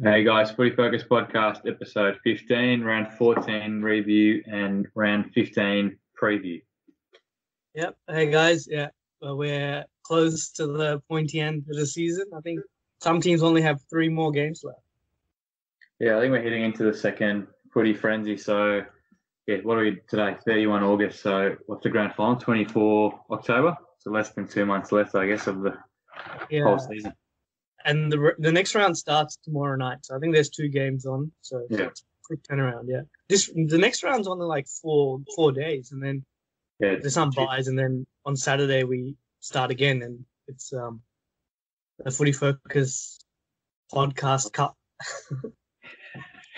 Hey guys, Footy Focus Podcast, episode 15, round 14 review and round 15 preview. Yep. Hey guys, we're close to the pointy end of the season. I think some teams only have three more games left. Yeah, I think we're heading into the second footy frenzy. So, yeah, what are we today? 31 August. So, what's the grand final? 24 October. So, less than 2 months left, I guess, of the whole Yeah, season. and the next round starts tomorrow night. So I think there's two games on. So Yeah, it's a quick turnaround. Yeah, the next round's only like four days, and then yeah. there's some buys, and then on Saturday we start again, and it's the Footy Focus Podcast Cup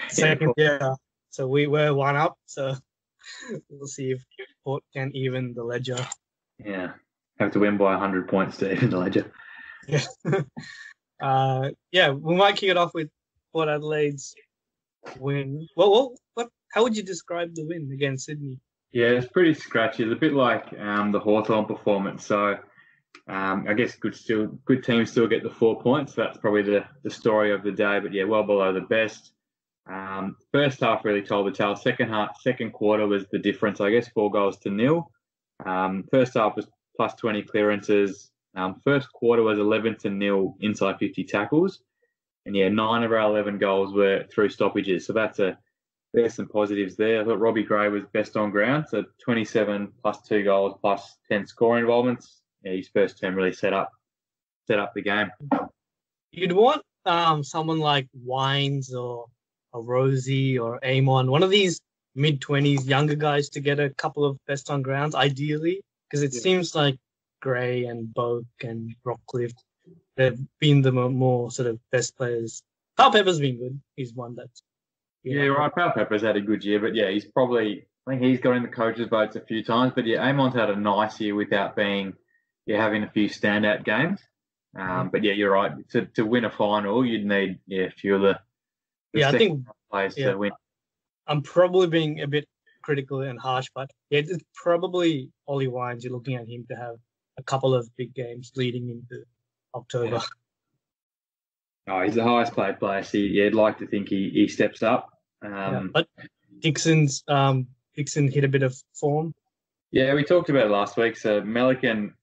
second year. So we were one up. So we'll see if Port can even the ledger. Yeah, have to win by 100 points to even the ledger. Yeah. We might kick it off with Port Adelaide's win. How would you describe the win against Sydney? Yeah, it's pretty scratchy. It's a bit like the Hawthorn performance. So, I guess good teams still get the 4 points. That's probably the story of the day. But yeah, well below the best. First half really told the tale. Second quarter was the difference. I guess 4-0. First half was plus 20 clearances. First quarter was 11-0 inside 50 tackles, and yeah, 9 of our 11 goals were through stoppages. So there's some positives there. I thought Robbie Gray was best on ground. So 27 plus 2 goals plus 10 scoring involvements. Yeah, his first term really set up the game. You'd want someone like Wines or a Rosie or Amon, one of these mid-20s younger guys to get a couple of best on grounds, ideally, because it seems like Gray and Boak and Rockcliffe, they've been the more sort of best players. Carl Pepper's been good. He's one that's Yeah, right. Pal Pepper's had a good year, but yeah, I think he's got in the coaches' votes a few times. But yeah, Amon's had a nice year without having a few standout games. But yeah, you're right. To win a final, you'd need a few of the I think players to win. I'm probably being a bit critical and harsh, but yeah, it's probably Ollie Wines. You're looking at him to have a couple of big games leading into October. Oh, he's the highest paid player. So you'd like to think he steps up. But Dixon hit a bit of form. Yeah, we talked about it last week. So Melican,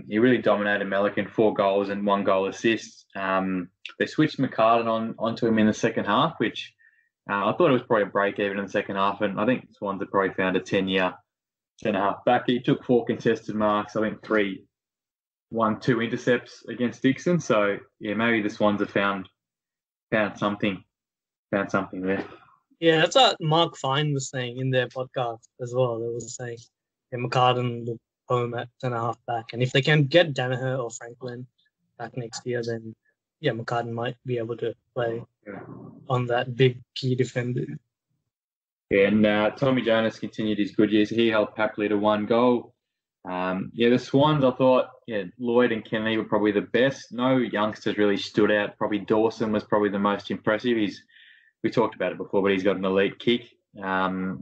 he really dominated Melican, 4 goals and 1 goal assist. They switched McCartan onto him in the second half, which I thought it was probably a break even in the second half. And I think Swans have probably found a 10.5 back. He took 4 contested marks. I think 2 intercepts against Dixon. So yeah, maybe the Swans have found something there. Yeah, that's what Mark Fine was saying in their podcast as well. They was saying McCartan look home at centre-half back. And if they can get Daniher or Franklin back next year, then yeah, McCartan might be able to play on that big key defender. Yeah, and Tommy Jonas continued his good years. He helped Papley to 1 goal. The Swans, I thought, Lloyd and Kennedy were probably the best. No youngsters really stood out. Probably Dawson was probably the most impressive. We talked about it before, but he's got an elite kick. I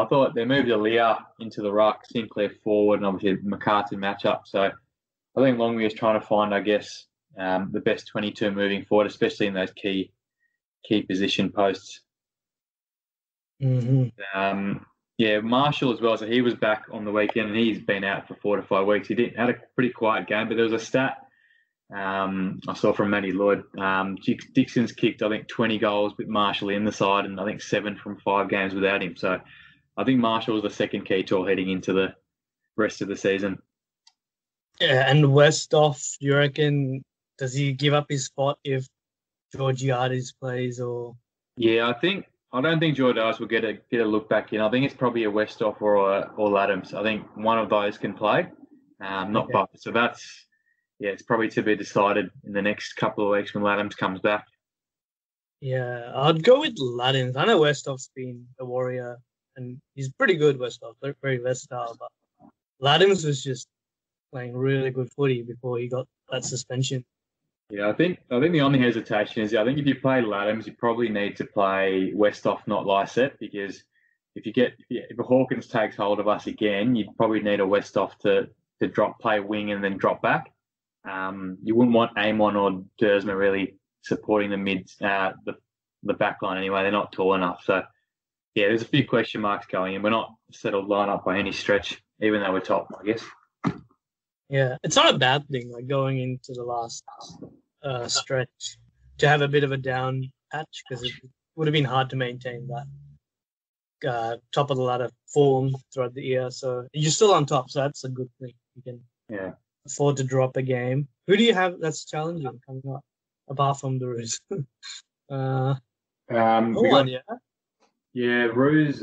thought they moved Aaliyah into the ruck, Sinclair forward, and obviously McCartan matchup. So I think Longmuir is trying to find, I guess, the best 22 moving forward, especially in those key position posts. Mm-hmm. Marshall as well. So he was back on the weekend, and he's been out for 4 to 5 weeks. He had a pretty quiet game, but there was a stat I saw from Matty Lloyd. Dixon's kicked, I think, 20 goals with Marshall in the side, and I think 7 from 5 games without him. So I think Marshall was the second key tool heading into the rest of the season. Yeah, and Westhoff, do you reckon, does he give up his spot if Georgiades plays or? Yeah, I don't think Georgiades will get a look back in. I think it's probably a Westhoff or Adams. I think one of those can play, not both. So it's probably to be decided in the next couple of weeks when Laddams comes back. Yeah, I'd go with Laddams. I know Westhoff's been a warrior, and he's pretty good, Westhoff, very versatile. But Laddams was just playing really good footy before he got that suspension. Yeah, I think the only hesitation is I think if you play Laddams, you probably need to play Westhoff, not Lysette, because if a Hawkins takes hold of us again, you'd probably need a Westhoff to play wing and then drop back. You wouldn't want Amon or Dersma really supporting the mids, the back line anyway. They're not tall enough. So, yeah, there's a few question marks going in. We're not settled lineup by any stretch, even though we're top, I guess. Yeah, it's not a bad thing, like going into the last stretch to have a bit of a down patch, because it would have been hard to maintain that top of the ladder form throughout the year. So you're still on top, so that's a good thing. You can afford to drop a game. Who do you have that's challenging coming up, apart from the Roos? Roos,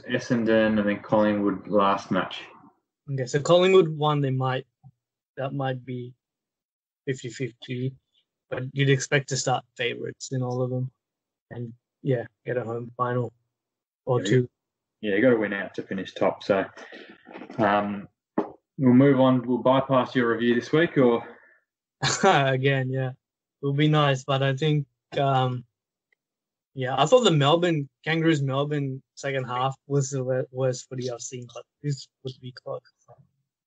Essendon, and then Collingwood last match. Okay, so Collingwood won. That might be 50-50, but you'd expect to start favourites in all of them, and get a home final or two. Yeah, you got to win out to finish top. So we'll move on. We'll bypass your review this week, or again, it will be nice. But I think, I thought the Kangaroos Melbourne second half was the worst footy I've seen, but this would be close.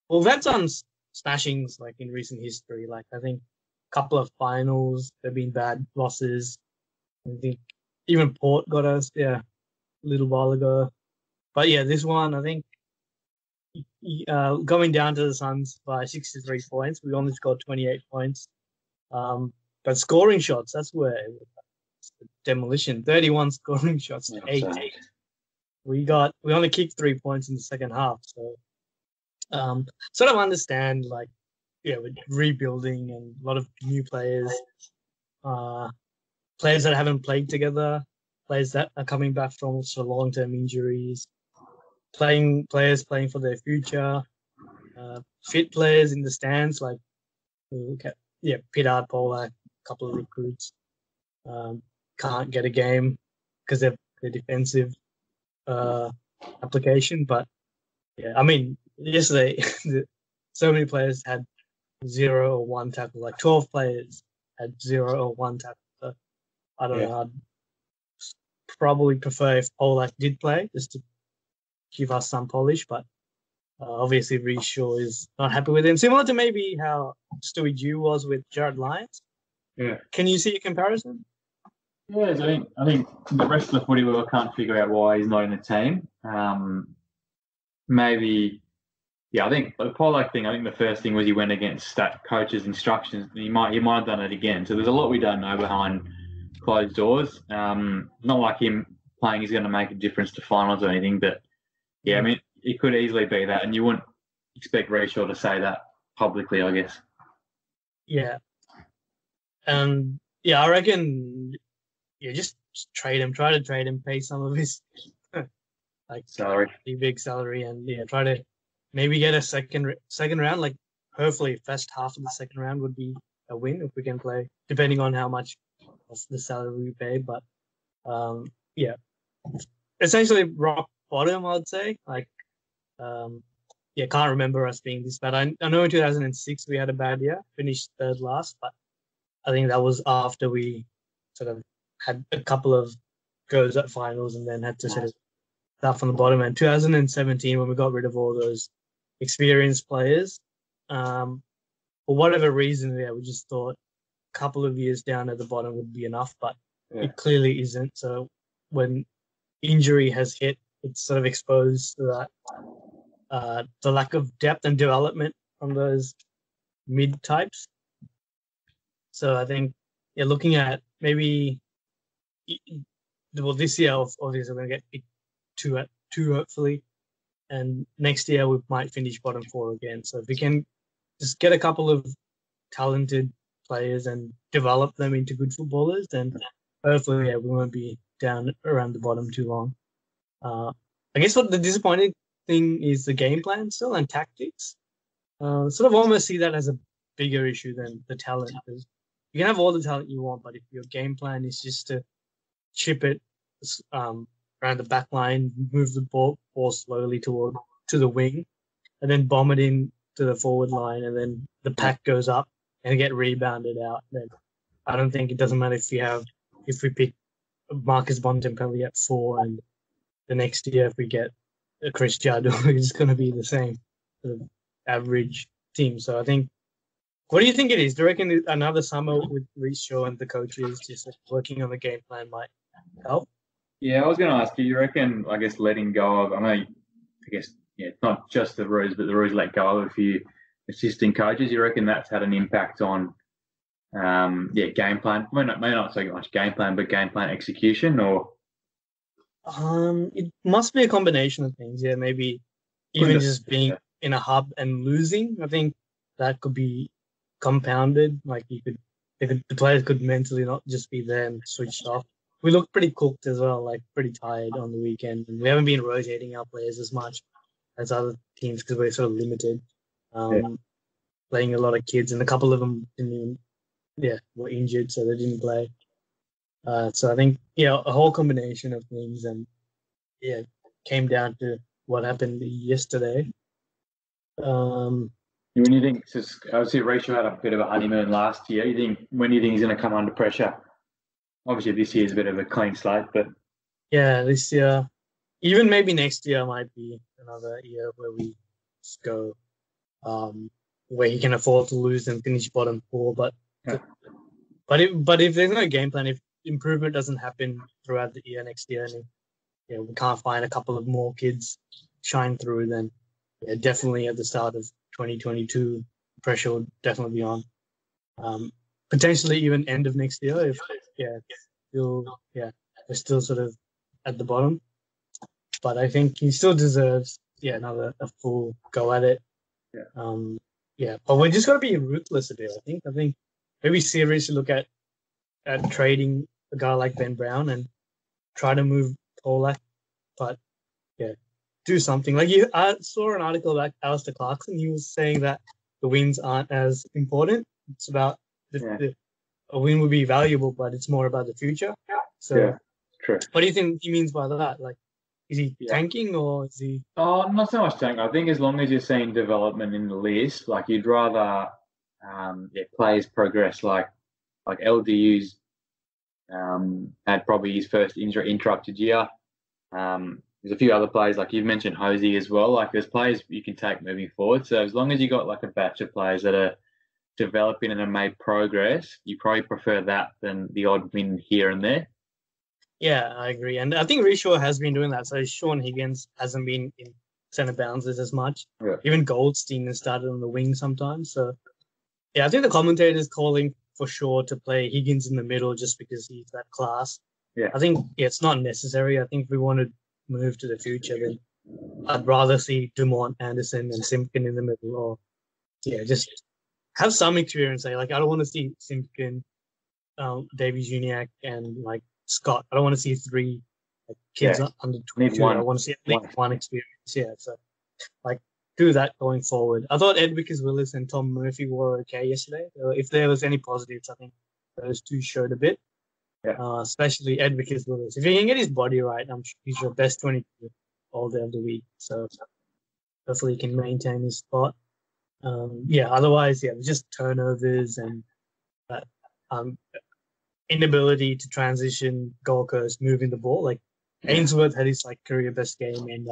Well, that's on smashings like in recent history. Like I think a couple of finals, there've been bad losses. I think even Port got us, a little while ago. But this one, I think, going down to the Suns by 63 points, we only scored 28 points. But scoring shots, that's where it's the demolition. 31 scoring shots to 8. We only kicked 3 points in the second half. So sort of understand, like, with rebuilding and a lot of new players, players that haven't played together, players that are coming back from long-term injuries, players playing for their future, fit players in the stands, like Pittard, Polak, a couple of recruits can't get a game because they're defensive application. But I mean, yesterday so many players had 0 or 1 tackle. Like 12 players had 0 or 1 tackle. So I don't know. I'd probably prefer if Polak did play, just to give us some polish, but obviously Reece Shaw is not happy with him. Similar to maybe how Stewie Dew was with Jared Lyons. Yeah. Can you see a comparison? Yes, I think the rest of the footy world can't figure out why he's not in the team. Maybe, I think the Pollock thing, I think the first thing was he went against that coach's instructions. He might have done it again. So there's a lot we don't know behind closed doors. Not like him playing is going to make a difference to finals or anything, but I mean, it could easily be that, and you wouldn't expect Reece Shaw to say that publicly, I guess. Yeah. I reckon, just trade him. Try to trade him, pay some of his salary, big salary, and try to maybe get a second round. Like hopefully, first half of the second round would be a win if we can play, depending on how much of the salary we pay. But essentially rock bottom, I'd say. Like, can't remember us being this bad. I know in 2006 we had a bad year, finished third last, but I think that was after we sort of had a couple of goes at finals and then had to sort of start from the bottom. And 2017, when we got rid of all those experienced players, for whatever reason, we just thought a couple of years down at the bottom would be enough, but it clearly isn't. So when injury has hit, it's sort of exposed to that, the lack of depth and development from those mid types. So I think, looking at maybe, this year, obviously, we're going to get picked 2 at 2, hopefully. And next year, we might finish bottom 4 again. So if we can just get a couple of talented players and develop them into good footballers, then hopefully, we won't be down around the bottom too long. I guess what the disappointing thing is the game plan still and tactics. Sort of almost see that as a bigger issue than the talent. Because you can have all the talent you want, but if your game plan is just to chip it around the back line, move the ball slowly to the wing, and then bomb it in to the forward line, and then the pack goes up and get rebounded out, then I don't think it doesn't matter if we pick Marcus Bontempelli at 4 and the next year if we get a Chris Judd, it's going to be the same sort of average team. So I think What do you think it is? Do you reckon another summer with Risho and the coaches just like, working on the game plan might help? Yeah, I was going to ask you. You reckon? I guess letting go of. I know. I guess yeah, it's not just the Roos, but the Roos let go of a few assistant coaches. You reckon that's had an impact on game plan? May not so much game plan, but game plan execution, or It must be a combination of things. Yeah, maybe even just being in a hub and losing. I think that could be compounded. Like the players could mentally not just be there and switched off. We look pretty cooked as well, like pretty tired on the weekend, and we haven't been rotating our players as much as other teams because we're sort of limited. Playing a lot of kids, and a couple of them were injured, so they didn't play. So I think a whole combination of things, and came down to what happened yesterday. When you think, obviously Rachel had a bit of a honeymoon last year. When do you think he's going to come under pressure? Obviously, this year's a bit of a clean slate, but this year, even maybe next year might be another year where we just go, where he can afford to lose and finish bottom four. But if there's no game plan, if improvement doesn't happen throughout the year next year, and we can't find a couple of more kids shine through, then definitely at the start of 2022, pressure will definitely be on. Potentially even end of next year if we're still sort of at the bottom. But I think he still deserves a full go at it. But we just got to be ruthless a bit. I think maybe seriously look at trading a guy like Ben Brown and try to move Polak, but do something. Like I saw an article about Alistair Clarkson. He was saying that the wins aren't as important. It's about a win would be valuable, but it's more about the future. So, true. What do you think he means by that? Like, is he tanking or is he? Oh, not so much tanking. I think as long as you're seeing development in the list, like you'd rather players progress. Like LDU's had probably his first injury interrupted year. There's a few other players, like you've mentioned Hosey as well. Like there's players you can take moving forward. So as long as you got like a batch of players that are developing and have made progress, you probably prefer that than the odd win here and there. Yeah, I agree. And I think Rishaw has been doing that. So Sean Higgins hasn't been in centre bounces as much. Yeah. Even Goldstein has started on the wing sometimes. So, I think the commentator is calling for Shaw to play Higgins in the middle just because he's that class. Yeah. I think it's not necessary. I think if we want to move to the future, then I'd rather see Dumont, Anderson, and Simpkin in the middle, or just have some experience. Like I don't want to see Simpkin, Davies Uniacke, and like Scott. I don't want to see three kids under 22. I want to see at least one experience. So like do that going forward. I thought Ed Vickers-Willis and Tom Murphy were okay yesterday. If there was any positives, I think those two showed a bit. Especially Ed Vickers-Willis. If he can get his body right, I'm sure he's your best 22 all day of the week. So hopefully he can maintain his spot. Otherwise, just turnovers and inability to transition Gold Coast moving the ball. Like Ainsworth had his career best game, and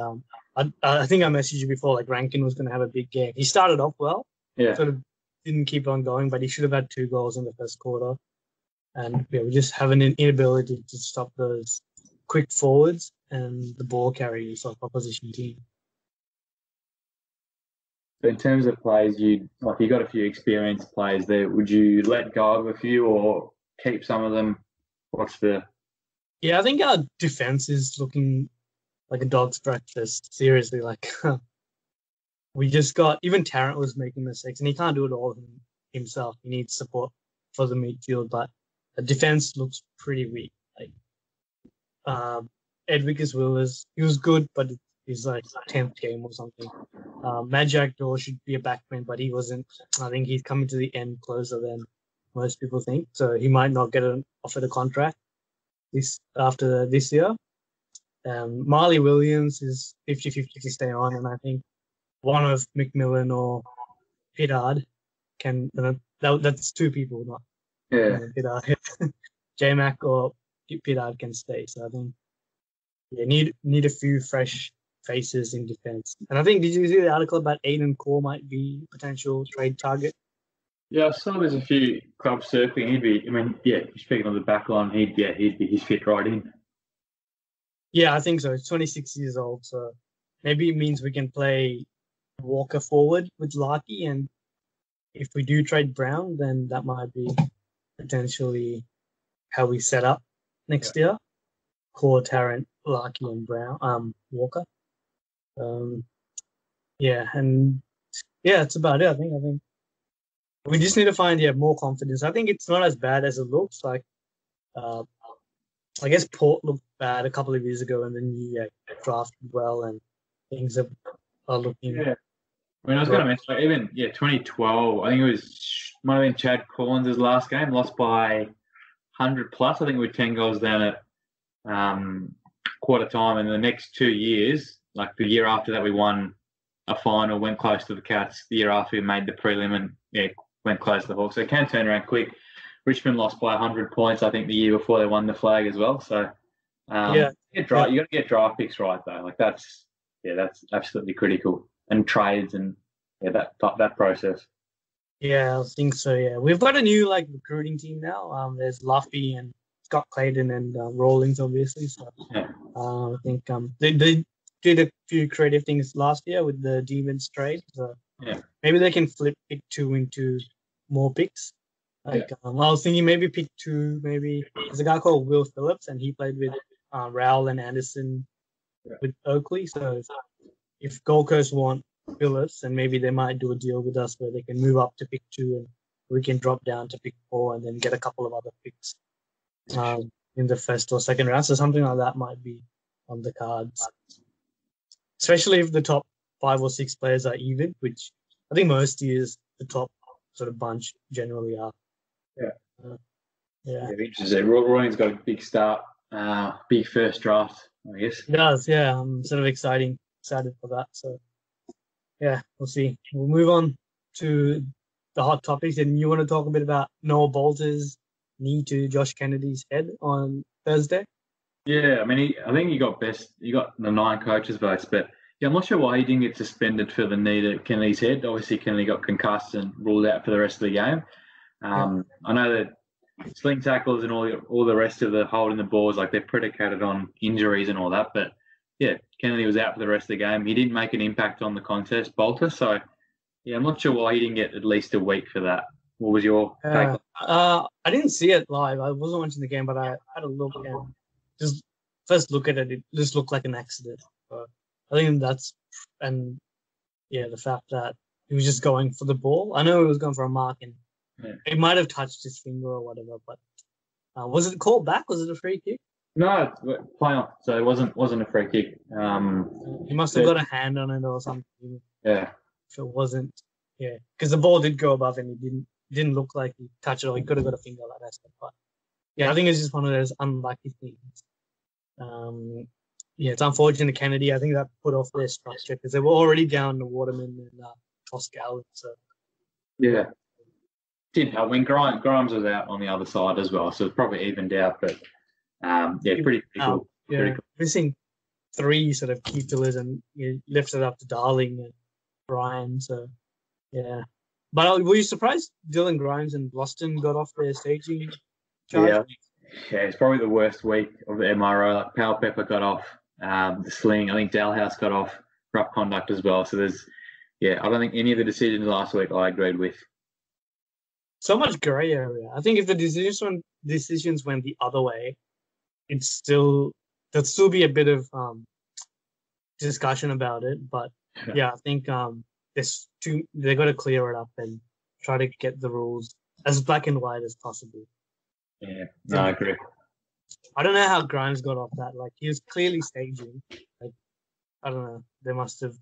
I think I messaged you before. Like Rankin was going to have a big game. He started off well, sort of didn't keep on going, but he should have had 2 goals in the first quarter. And we just have an inability to stop those quick forwards and the ball carriers of opposition team. So in terms of players, you got a few experienced players there. Would you let go of a few or keep some of them? What's the? I think our defense is looking like a dog's breakfast. Seriously, we just got even Tarrant was making mistakes, and he can't do it all himself. He needs support for the midfield, but the defense looks pretty weak. Ed Vickers-Willis, he was good, but he's 10th game or something. Majak Dor should be a backman, but he wasn't. I think he's coming to the end closer than most people think, so he might not get offered a contract after this year. Marley Williams is 50-50 to stay on, and I think one of McMillan or Pittard can. That's 2 people, not Pittard. J-Mac or Pittard can stay. So I think need a few fresh faces in defense. And I think, did you see the article about Aiden Core might be potential trade target? Yeah, I saw there's a few clubs circling. Speaking of the back line, he's fit right in. Yeah, I think so. He's 26 years old, so maybe it means we can play Walker forward with Larky, and if we do trade Brown, then that might be potentially how we set up next year. Core Tarrant, Larky, and Brown, Walker. Um, yeah, and yeah, that's about it. I think we just need to find more confidence. I think it's not as bad as it looks. Like, uh, I guess Port looked bad a couple of years ago, and then you drafted well, and things are looking. Yeah. I mean, I was going to mention, like, even 2012. I think it might have been Chad Collins' last game, lost by 100 plus. I think we were 10 goals down at quarter time, and the next 2 years, like the year after that, we won a final, went close to the Cats. The year after, we made the prelim and went close to the Hawks. So it can turn around quick. Richmond lost by 100 points, I think, the year before they won the flag as well. So you got to get draft picks right though. Like that's absolutely critical, and trades and that process. Yeah, I think so. Yeah, we've got a new recruiting team now. There's Luffy and Scott Clayton and Rawlings, obviously. So I think they did a few creative things last year with the Demons trade. So maybe they can flip pick 2 into more picks. I was thinking maybe pick 2. Maybe there's a guy called Will Phillips, and he played with Rowell and Anderson with Oakley. So if Gold Coast want Phillips, and maybe they might do a deal with us where they can move up to pick 2 and we can drop down to pick 4 and then get a couple of other picks in the first or second round. So something like that might be on the cards, especially if the top 5 or 6 players are even, which I think most years the top sort of bunch generally are. Interesting. Roy's got a big start, big first draft, I guess. It does, yeah. I'm sort of excited for that. So yeah, we'll see. We'll move on to the hot topics, and you want to talk a bit about Noah Bolter's knee to Josh Kennedy's head on Thursday? Yeah, I mean, I think he got the 9 coaches votes, but I'm not sure why he didn't get suspended for the knee to Kennedy's head. Obviously, Kennedy got concussed and ruled out for the rest of the game. I know that sling tackles and all the rest of the holding the balls, like they're predicated on injuries and all that. But yeah, Kennedy was out for the rest of the game. He didn't make an impact on the contest, Bolter. So yeah, I'm not sure why he didn't get at least a week for that. What was your take? I didn't see it live. I wasn't watching the game, but I had a look and just first look at it. It just looked like an accident. But I think the fact that he was just going for the ball. I know he was going for a mark and it might have touched his finger or whatever. But was it called back? Was it a free kick? No, play on. So it wasn't a free kick. He must have got a hand on it or something. Yeah. If it wasn't, because the ball did go above and it didn't look like he touched it, or he could have got a finger like that. But yeah, I think it's just one of those unlucky things. It's unfortunate Kennedy. I think that put off their structure because they were already down to Waterman and Toscal. So yeah, did help when Grimes was out on the other side as well, so it's probably evened out. But pretty cool. Missing 3 sort of key pillars, and you lifted up to Darling and Brian. So yeah, but were you surprised Dylan Grimes and Boston got off their staging charge? Yeah, it's probably the worst week of the MRO. Like Powell Pepper got off the sling. I think Dalhouse got off rough conduct as well. So I don't think any of the decisions last week I agreed with. So much grey area. I think if the decisions went the other way, there'd still be a bit of discussion about it. But I think they got to clear it up and try to get the rules as black and white as possible. Yeah, no, I agree. I don't know how Grimes got off that. Like, he was clearly staging. Like, I don't know. They must have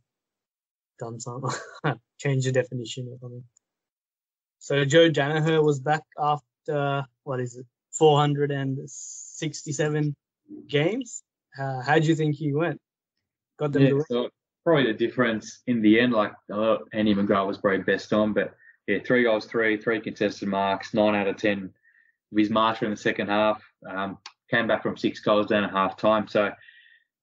done something, changed the definition or something. So Joe Daniher was back after 467 games. How do you think he went? Got them to win? So probably the difference in the end, like Andy McGrath was probably best on, but 3 goals, 3 contested marks, 9 out of 10 of his marks in the second half. Came back from 6 goals down at half time. So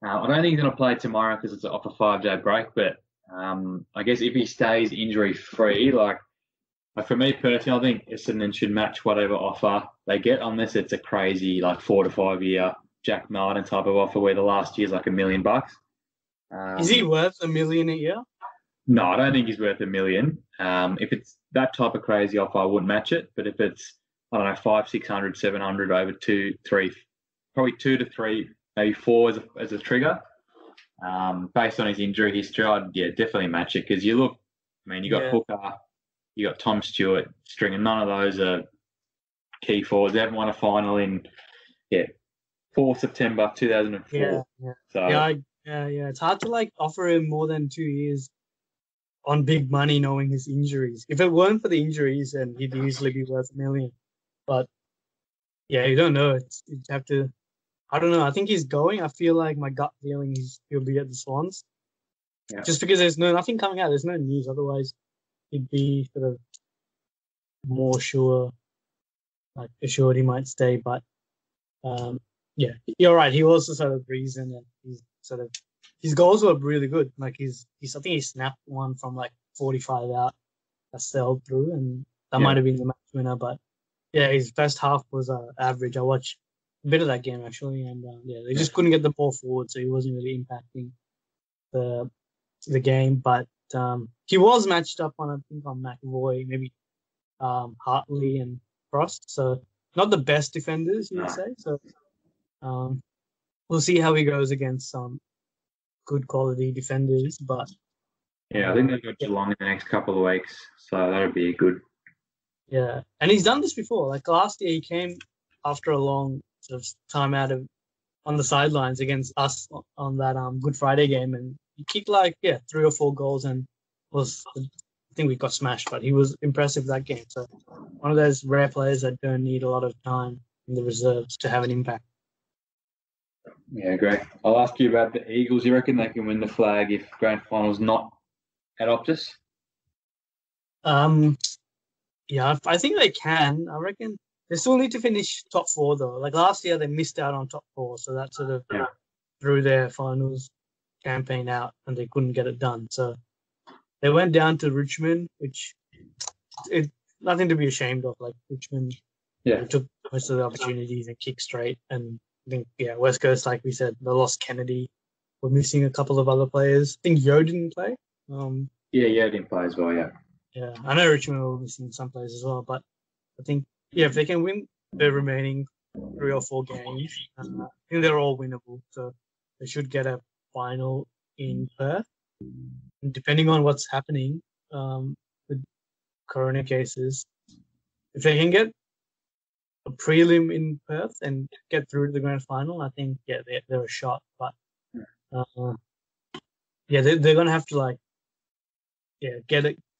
I don't think he's going to play tomorrow because it's off a 5-day break. But I guess if he stays injury free, like Like for me personally, I think Essendon should match whatever offer they get, unless it's a crazy like 4 to 5 year Jack Martin type of offer where the last year's like $1 million. Is he worth $1 million a year? No, I don't think he's worth $1 million. If it's that type of crazy offer, I wouldn't match it. But if it's, I don't know, 500, 600, 700 over 2, 3, probably 2 to 3, maybe 4 as a trigger, based on his injury history, I'd definitely match it. Because you look, I mean, you got Hooker, you got Tom Stewart, Stringer. None of those are key forwards. They haven't won a final in 4 September 2004. Yeah. So It's hard to like offer him more than 2 years on big money, knowing his injuries. If it weren't for the injuries, then he'd easily be worth $1 million. But yeah, you don't know. You'd have to. I don't know. I think he's going. I feel like my gut feeling is he'll be at the Swans. Yeah. Just because there's nothing coming out. There's no news. Otherwise, he'd be sort of more sure, like assured he might stay. But yeah, you're right. He was the sort of reason, and he's sort of his goals were really good. Like he's I think he snapped one from like 45 out that sailed through, and that might have been the match winner. But yeah, his first half was average. I watched a bit of that game actually, and they just couldn't get the ball forward, so he wasn't really impacting the game. But he was matched up on, I think, on McAvoy, maybe Hartley and Frost. So not the best defenders, you would say. So we'll see how he goes against some good quality defenders. But I think they've got Geelong in the next couple of weeks, so that'll be good. Yeah, and he's done this before. Like last year, he came after a long sort of time out of on the sidelines against us on that Good Friday game, and he kicked like 3 or 4 goals and was. I think we got smashed, but he was impressive that game. So one of those rare players that don't need a lot of time in the reserves to have an impact. Yeah, great. I'll ask you about the Eagles. You reckon they can win the flag if grand final's not at Optus? Yeah, I think they can. I reckon they still need to finish top 4 though. Like last year, they missed out on top 4, so that sort of threw their finals campaign out, and they couldn't get it done. So they went down to Richmond, which it nothing to be ashamed of. Like Richmond, took most of the opportunities and kicked straight. And I think West Coast, like we said, they lost Kennedy. We're missing a couple of other players. I think Yo didn't play. Yo didn't play as well. Yeah, I know Richmond were missing some players as well, but I think if they can win the remaining 3 or 4 games, I think they're all winnable. So they should get a final in Perth. And depending on what's happening with corona cases, if they can get a prelim in Perth and get through to the grand final, I think they're a shot. But they're gonna have to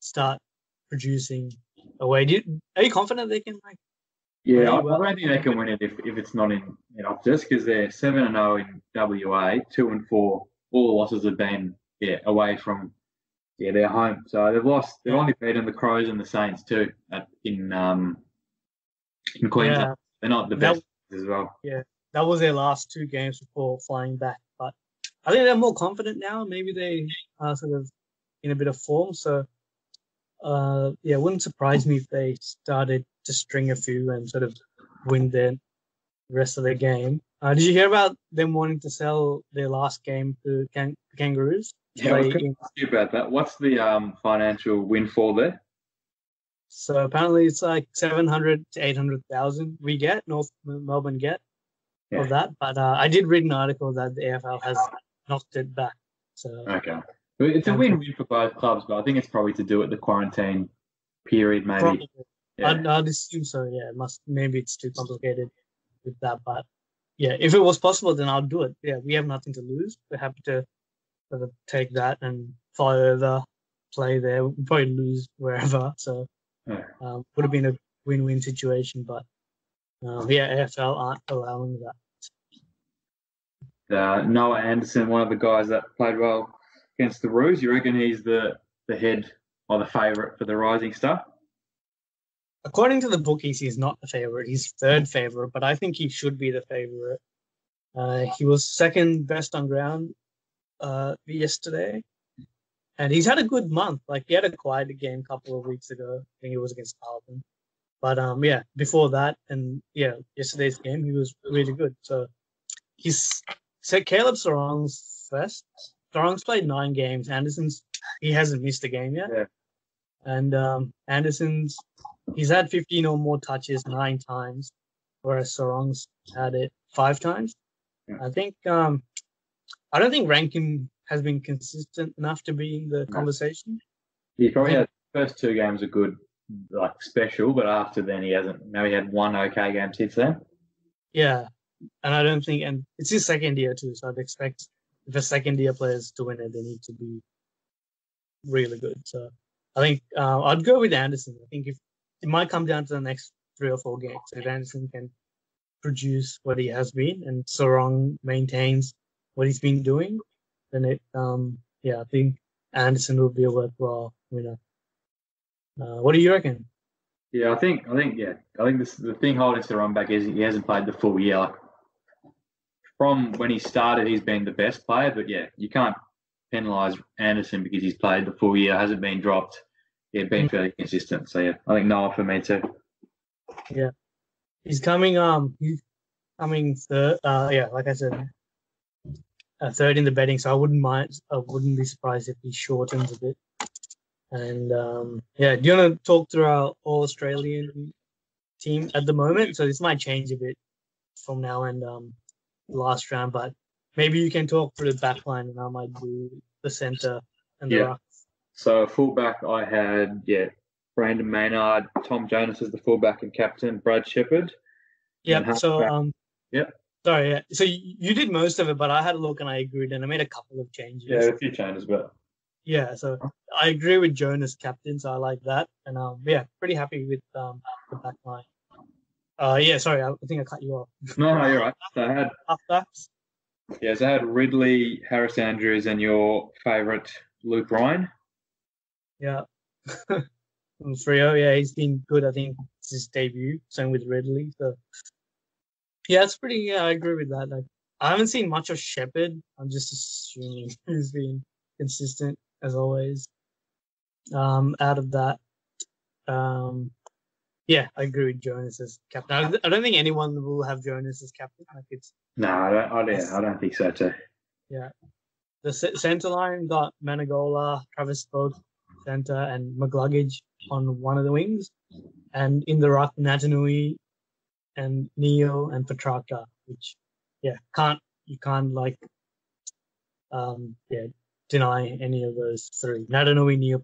start producing away. Are you confident they can I don't think they can win it if it's not in Optus, because they're 7-0 in WA, 2-4. All the losses have been away from their home. So they've lost. They've only beaten the Crows and the Saints too in Queensland. They're not the best as well. Yeah, that was their last 2 games before flying back. But I think they're more confident now. Maybe they are sort of in a bit of form. So it wouldn't surprise me if they started to string a few and sort of win the rest of the game. Did you hear about them wanting to sell their last game to Kangaroos? Yeah, I was going to ask you about that. What's the financial windfall there? So apparently it's like 700 to 800,000 we get, North Melbourne get of that. But I did read an article that the AFL has knocked it back. So okay. It's a win-win for both clubs, but I think it's probably to do with the quarantine period, maybe. Probably. I'd assume so, yeah. Maybe it's too complicated with that, but if it was possible, then I'll do it. Yeah, we have nothing to lose. We're happy to sort of take that and fly over, play there. We'll probably lose wherever, so would have been a win-win situation, but AFL aren't allowing that. Noah Anderson, one of the guys that played well against the Roos, you reckon he's the head or the favourite for the Rising Star? According to the bookies, he's not the favourite. He's 3rd favourite, but I think he should be the favourite. He was 2nd best on ground yesterday, And he's had a good month. Like he had a quiet game a couple of weeks ago. I think it was against Carlton. But yeah, before that and yeah, yesterday's game he was really good. So he's so Caleb Serong's first. Serong's played 9 games. Anderson's he hasn't missed a game yet. Yeah. And Anderson's he's had 15 or more touches 9 times, whereas Serong's had it 5 times. Yeah. I think I don't think Rankin has been consistent enough to be in the conversation. He probably had the first 2 games are good, like special, but after then he hasn't. Now he had 1 okay game since then. Yeah, and I don't think, and it's his second year too, so I'd expect if a second year players to win it, they need to be really good. So I think I'd go with Anderson. I think if it might come down to the next 3 or 4 games, if Anderson can produce what he has been and Serong maintains what he's been doing, then it I think Anderson will be a worthwhile winner. What do you reckon? Yeah, I think the thing holding Serong back is he hasn't played the full year. Like, from when he started, he's been the best player, but yeah, you can't penalise Anderson because he's played the full year, hasn't been dropped. Yeah, been fairly consistent. So yeah, I think Noah for me too. Yeah, he's coming third. Like I said, third in the betting. So I wouldn't be surprised if he shortens a bit. And do you want to talk through our All Australian team at the moment? So this might change a bit from now and last round, but maybe you can talk through the back line and I might do the centre and the ruck. So fullback I had Brandon Maynard, Tom Jonas as the fullback and captain, Brad Shepherd. Yeah. So sorry. Yeah. So you did most of it, but I had a look and I agreed, and I made a couple of changes. Yeah, a few changes, but yeah. So I agree with Jonas captain, so I like that, and pretty happy with the back line. Sorry, I think I cut you off. No, you're right. So I had halfbacks. Yeah, so I had Ridley, Harris Andrews, and your favourite Luke Ryan. Yeah. Freo, he's been good. I think it's his debut. Same with Ridley. So yeah, it's pretty. Yeah, I agree with that. Like, I haven't seen much of Shepherd. I'm just assuming he's been consistent as always. Out of that, I agree with Jonas as captain. I don't think anyone will have Jonas as captain. Like it's I don't think so too. Yeah, the centre line got Managola, Travis Spoke, centre, and McGluggage on one of the wings, and in the ruck Natanui and Neo and Petrarca, which you can't deny any of those 3. Natanui, Neo,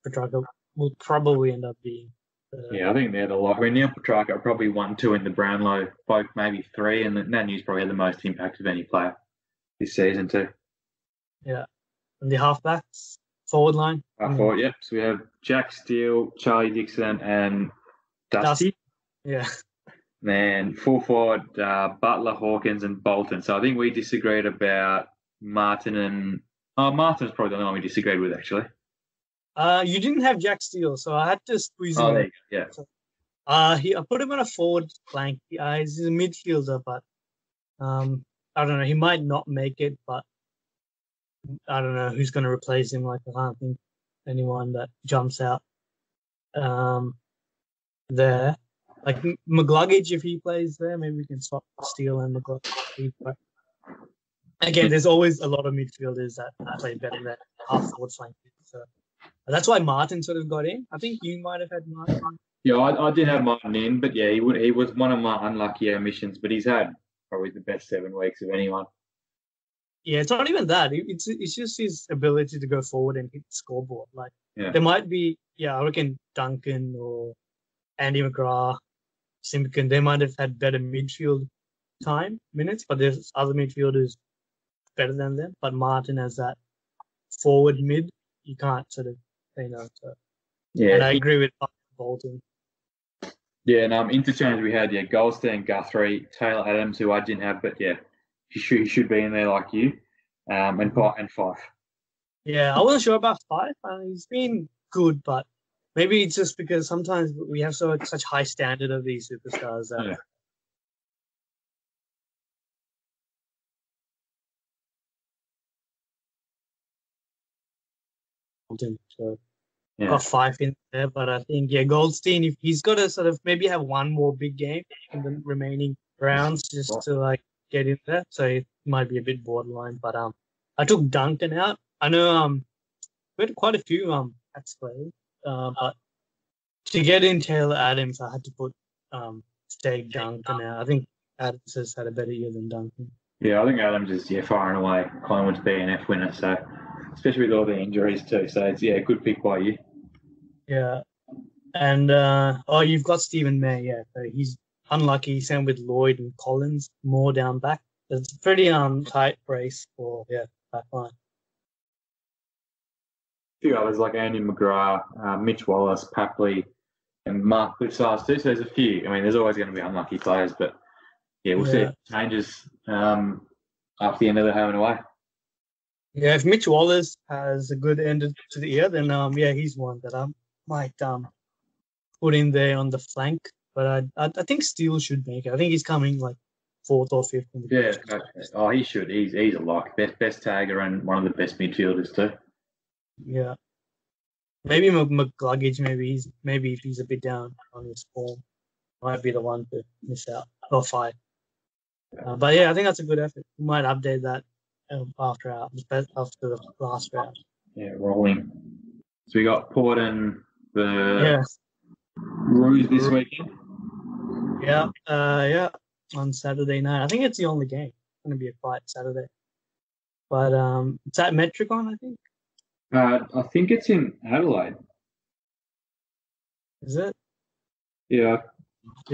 Petrarca will probably end up being. I think they're the lot. I mean, Neil Petrarca probably 1, 2 in the Brownlow, Folk maybe 3, and Natanui's probably had the most impact of any player this season too. Yeah, and the halfbacks, forward line. So we have Jack Steele, Charlie Dixon, and Dusty. Yeah. Man, full forward, Butler, Hawkins, and Bolton. So I think we disagreed about Martin and Martin's probably the only one we disagreed with actually. You didn't have Jack Steele, so I had to squeeze him. There you go. Yeah. So, I put him on a forward flank. He's a midfielder, but I don't know. He might not make it, but I don't know who's going to replace him. Like I can't think anyone that jumps out there. Like McGluggage, if he plays there, maybe we can swap Steele and McGluggage. But again, there's always a lot of midfielders that play better than half forward flank. So that's why Martin sort of got in. I think you might have had Martin. Yeah, I did have Martin in, but yeah, he was one of my unlucky omissions. But he's had probably the best 7 weeks of anyone. Yeah, it's not even that. It's just his ability to go forward and hit the scoreboard. Like there might be, I reckon Duncan or Andy McGrath, Simpkin, they might have had better midfield minutes, but there's other midfielders better than them. But Martin has that forward mid, you can't sort of say no to. Yeah, and I agree with Bolton. Yeah, and interchange we had Goldstein, Guthrie, Taylor Adams, who I didn't have, but he should be in there like you, and Fife. Yeah, I wasn't sure about Fife. He's been good, but maybe it's just because sometimes we have such high standard of these superstars that Bolton. So Yeah. got 5 in there, but I think Goldstein, if he's got to sort of maybe have one more big game in the remaining rounds just to like get in there, so it might be a bit borderline. But I took Duncan out. I know we had quite a few Pats players, but to get in Taylor Adams, I had to put Steg Duncan out. I think Adams has had a better year than Duncan. Yeah, I think Adams is far and away Collingwood's BNF winner. So especially with all the injuries too. So it's a good pick by you. Yeah, and you've got Stephen May. Yeah, so he's unlucky. Same with Lloyd and Collins, more down back. It's a pretty tight race for back line. A few others like Andy McGrath, Mitch Wallace, Papley, and Mark Blitzars too. So there's a few. I mean, there's always going to be unlucky players, but we'll see if it changes after the end of the home and away. Yeah, if Mitch Wallace has a good end to the year, then he's one that I might put in there on the flank. But I think Steele should make it. I think he's coming like 4th or 5th. In the he should. He's a lock. Best tagger and one of the best midfielders too. Yeah. Maybe McGluggage, maybe if he's a bit down on his form, might be the one to miss out or fight. But I think that's a good effort. We might update that after the last round. Yeah, rolling. So we got Port and the Roos this weekend. Yeah, on Saturday night. I think it's the only game. It's going to be a fight Saturday. But it's at Metricon, I think. I think it's in Adelaide. Is it? Yeah,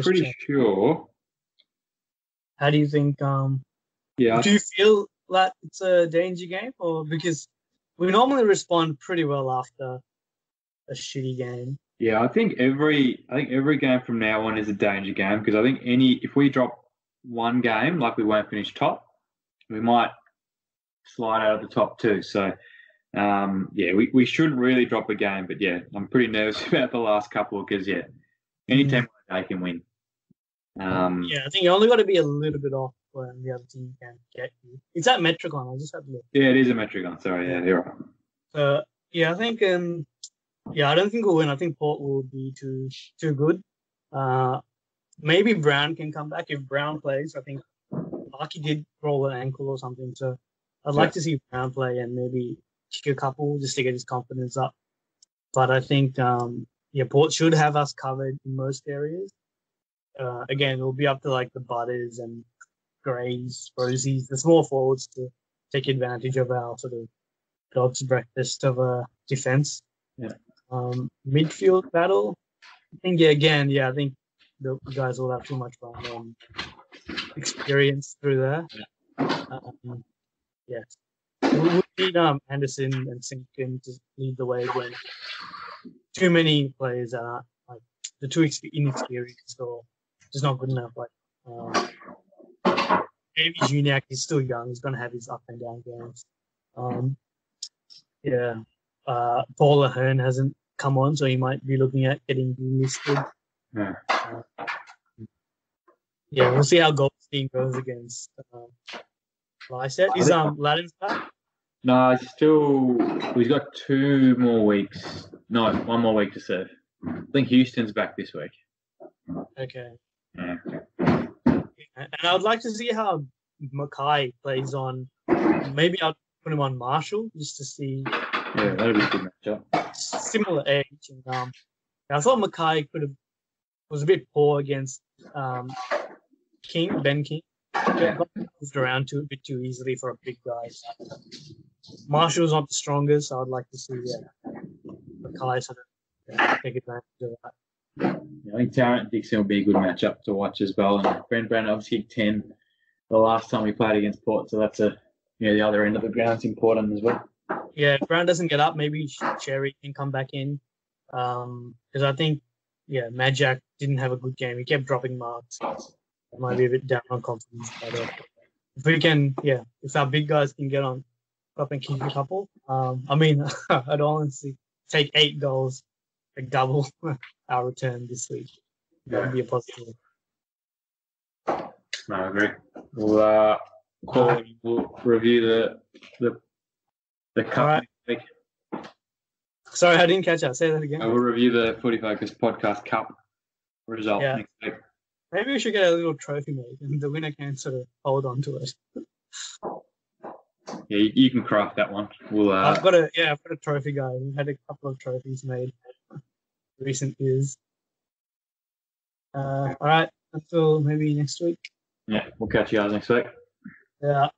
pretty sure. How do you think? Do you feel that it's a danger game, or because we normally respond pretty well after a shitty game? Yeah, I think every game from now on is a danger game because I think if we drop one game, like we won't finish top, we might slide out of the top two. So. We shouldn't really drop a game, but I'm pretty nervous about the last couple because any team they can win. I think you only got to be a little bit off when the other team can get you. It's at Metricon. I just had to look. Yeah, it is a Metricon. Sorry, you're right. I think I don't think we'll win. I think Port will be too good. Maybe Brown can come back if Brown plays. I think Larky did roll an ankle or something, so I'd like to see Brown play and maybe kick a couple just to get his confidence up. But I think, Port should have us covered in most areas. Again, it'll be up to like the Butters and Greys, Rosies, the small forwards to take advantage of our sort of dog's breakfast of a defense. Yeah. Midfield battle, I think, I think the guys will have too much fun experience through there. We need Anderson and Simpkin to lead the way when too many players are like the too inexperienced or just not good enough. Like maybe Juniak is still young; he's going to have his up and down games. Paul Ahern hasn't come on, so he might be looking at getting delisted. We'll see how Goldstein goes against Lyset. Is Ladden's back? No, he's got 2 more weeks. No, 1 more week to serve. I think Houston's back this week. Okay. Yeah. And I would like to see how Mackay plays on. Maybe I'll put him on Marshall just to see. Yeah, that'll be a good matchup. Similar age, and I thought Mackay was a bit poor against Ben King. Moved around a bit too easily for a big guy. Marshall's not the strongest, so I'd like to see Mackay sort of take advantage of that. I think Tarrant Dixon will be a good matchup to watch as well. And Brent Brown obviously kicked 10 the last time we played against Port, so that's the other end of the ground's important as well. Yeah, if Brown doesn't get up, maybe Cherry can come back in. Because I think, Majak didn't have a good game. He kept dropping marks. It might be a bit down on confidence. But if we can, if our big guys can get on up and kick a couple, I'd honestly take 8 goals, like double our return this week. That would be a positive. No, I agree. We'll review the cup next week. Sorry, I didn't catch that. Say that again. We'll review the Footy Focus Podcast Cup result next week. Maybe we should get a little trophy made, and the winner can sort of hold on to it. Yeah, you can craft that one. I've got a trophy guy. We've had a couple of trophies made in recent years. All right, until maybe next week. Yeah, we'll catch you guys next week. Yeah.